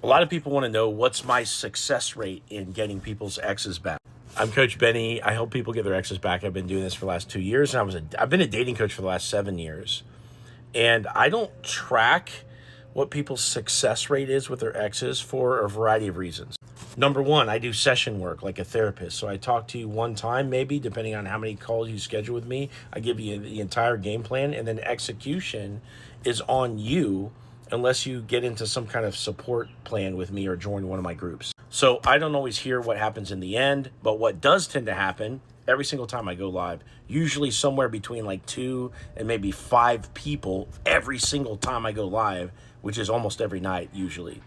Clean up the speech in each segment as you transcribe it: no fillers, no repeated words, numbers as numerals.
A lot of people want to know what's my success rate in getting people's exes back. I'm Coach Benny. I help people get their exes back. I've been doing this for the last 2 years, and I've been a dating coach for the last 7 years. And I don't track what people's success rate is with their exes for a variety of reasons. Number one, I do session work like a therapist. So I talk to you one time, maybe, depending on how many calls you schedule with me. I give you the entire game plan, and then execution is on you unless you get into some kind of support plan with me or join one of my groups. So I don't always hear what happens in the end, but what does tend to happen every single time I go live, usually somewhere between like 2 and maybe 5 people every single time I go live, which is almost every night usually.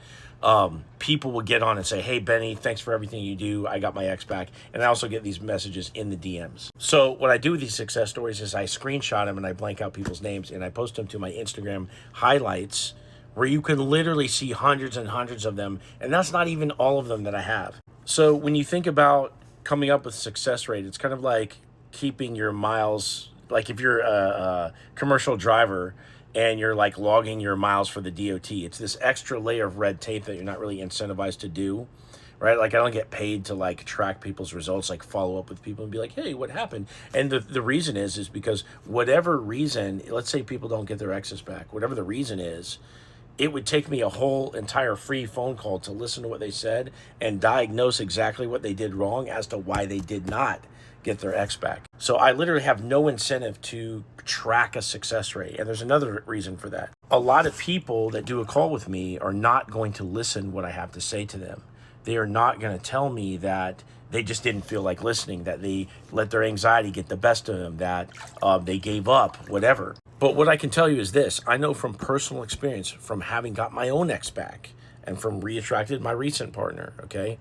People will get on and say, "Hey, Benny, thanks for everything you do. I got my ex back." And I also get these messages in the DMs. So what I do with these success stories is I screenshot them and I blank out people's names and I post them to my Instagram highlights, where you can literally see hundreds and hundreds of them. And that's not even all of them that I have. So when you think about coming up with success rate, it's kind of like keeping your miles, like if you're a commercial driver and you're like logging your miles for the DOT, it's this extra layer of red tape that you're not really incentivized to do, right? Like I don't get paid to like track people's results, like follow up with people and be like, "Hey, what happened?" And the reason is because whatever reason, let's say people don't get their exes back, whatever the reason is, it would take me a whole entire free phone call to listen to what they said and diagnose exactly what they did wrong as to why they did not get their ex back. So I literally have no incentive to track a success rate. And there's another reason for that. A lot of people that do a call with me are not going to listen what I have to say to them. They are not going to tell me that they just didn't feel like listening, that they let their anxiety get the best of them, that they gave up, whatever. But what I can tell you is this. I know from personal experience, from having got my own ex back and from reattracted my recent partner, okay?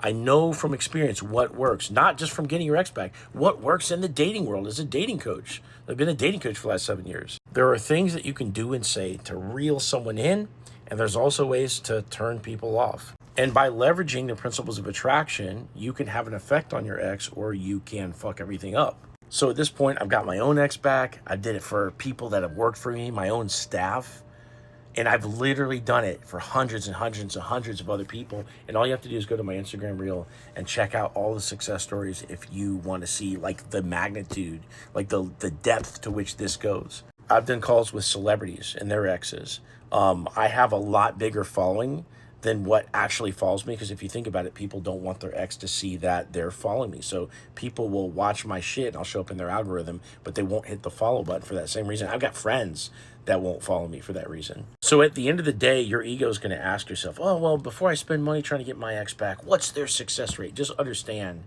I know from experience what works, not just from getting your ex back, what works in the dating world as a dating coach. I've been a dating coach for the last 7 years. There are things that you can do and say to reel someone in, and there's also ways to turn people off. And by leveraging the principles of attraction, you can have an effect on your ex, or you can fuck everything up. So at this point, I've got my own ex back. I did it for people that have worked for me, my own staff. And I've literally done it for hundreds and hundreds and hundreds of other people. And all you have to do is go to my Instagram reel and check out all the success stories if you want to see like the magnitude, like the depth to which this goes. I've done calls with celebrities and their exes. I have a lot bigger following than what actually follows me, because if you think about it, people don't want their ex to see that they're following me. So people will watch my shit and I'll show up in their algorithm, but they won't hit the follow button for that same reason. I've got friends that won't follow me for that reason. So at the end of the day, your ego is going to ask yourself, "Oh, well, before I spend money trying to get my ex back, what's their success rate?" Just understand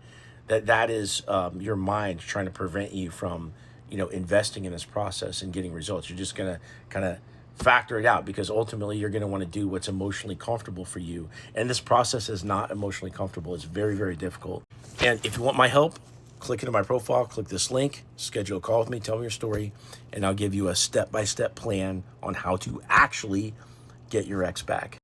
that that is your mind trying to prevent you from, investing in this process and getting results. You're just going to kind of factor it out, because ultimately you're going to want to do what's emotionally comfortable for you. And this process is not emotionally comfortable. It's very, very difficult. And if you want my help, click into my profile, click this link, schedule a call with me, tell me your story, and I'll give you a step-by-step plan on how to actually get your ex back.